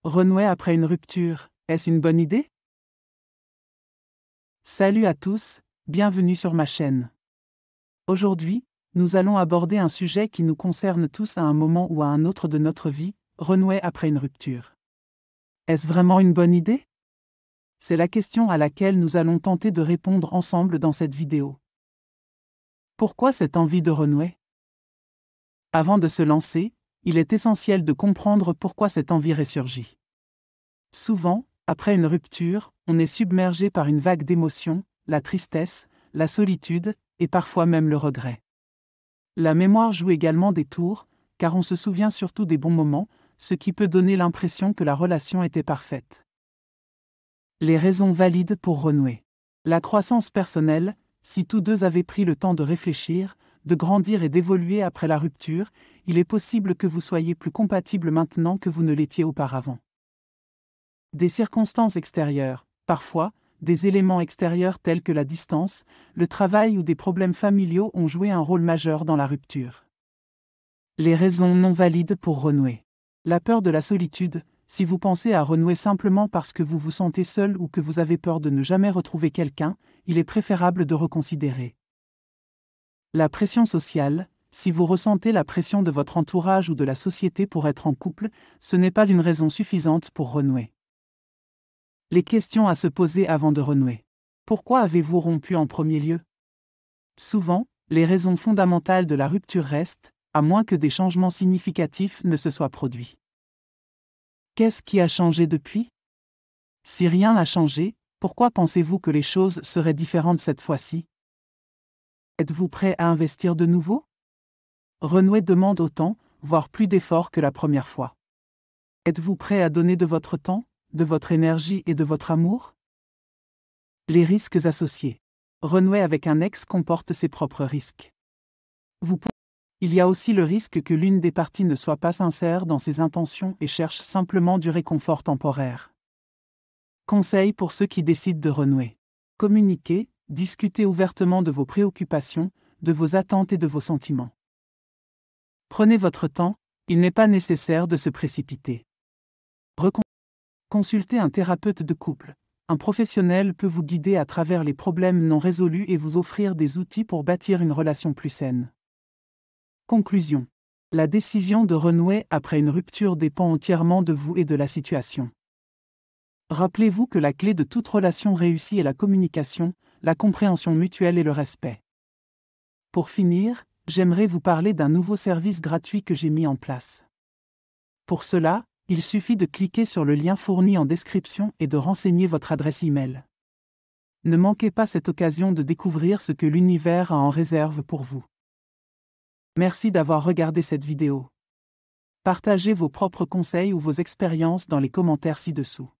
Renouer après une rupture, est-ce une bonne idée? Salut à tous, bienvenue sur ma chaîne. Aujourd'hui, nous allons aborder un sujet qui nous concerne tous à un moment ou à un autre de notre vie, renouer après une rupture. Est-ce vraiment une bonne idée? C'est la question à laquelle nous allons tenter de répondre ensemble dans cette vidéo. Pourquoi cette envie de renouer? Avant de se lancer, il est essentiel de comprendre pourquoi cette envie ressurgit. Souvent, après une rupture, on est submergé par une vague d'émotions, la tristesse, la solitude, et parfois même le regret. La mémoire joue également des tours, car on se souvient surtout des bons moments, ce qui peut donner l'impression que la relation était parfaite. Les raisons valides pour renouer. La croissance personnelle, si tous deux avaient pris le temps de réfléchir, de grandir et d'évoluer après la rupture, il est possible que vous soyez plus compatibles maintenant que vous ne l'étiez auparavant. Des circonstances extérieures, parfois, des éléments extérieurs tels que la distance, le travail ou des problèmes familiaux ont joué un rôle majeur dans la rupture. Les raisons non valides pour renouer. La peur de la solitude, si vous pensez à renouer simplement parce que vous vous sentez seul ou que vous avez peur de ne jamais retrouver quelqu'un, il est préférable de reconsidérer. La pression sociale, si vous ressentez la pression de votre entourage ou de la société pour être en couple, ce n'est pas une raison suffisante pour renouer. Les questions à se poser avant de renouer. Pourquoi avez-vous rompu en premier lieu? Souvent, les raisons fondamentales de la rupture restent, à moins que des changements significatifs ne se soient produits. Qu'est-ce qui a changé depuis? Si rien n'a changé, pourquoi pensez-vous que les choses seraient différentes cette fois-ci? Êtes-vous prêt à investir de nouveau? Renouer demande autant, voire plus d'efforts que la première fois. Êtes-vous prêt à donner de votre temps, de votre énergie et de votre amour? Les risques associés. Renouer avec un ex comporte ses propres risques. Il y a aussi le risque que l'une des parties ne soit pas sincère dans ses intentions et cherche simplement du réconfort temporaire. Conseil pour ceux qui décident de renouer. Communiquez, discutez ouvertement de vos préoccupations, de vos attentes et de vos sentiments. Prenez votre temps, il n'est pas nécessaire de se précipiter. Consultez un thérapeute de couple. Un professionnel peut vous guider à travers les problèmes non résolus et vous offrir des outils pour bâtir une relation plus saine. Conclusion. La décision de renouer après une rupture dépend entièrement de vous et de la situation. Rappelez-vous que la clé de toute relation réussie est la communication, la compréhension mutuelle et le respect. Pour finir, j'aimerais vous parler d'un nouveau service gratuit que j'ai mis en place. Pour cela, il suffit de cliquer sur le lien fourni en description et de renseigner votre adresse e-mail. Ne manquez pas cette occasion de découvrir ce que l'univers a en réserve pour vous. Merci d'avoir regardé cette vidéo. Partagez vos propres conseils ou vos expériences dans les commentaires ci-dessous.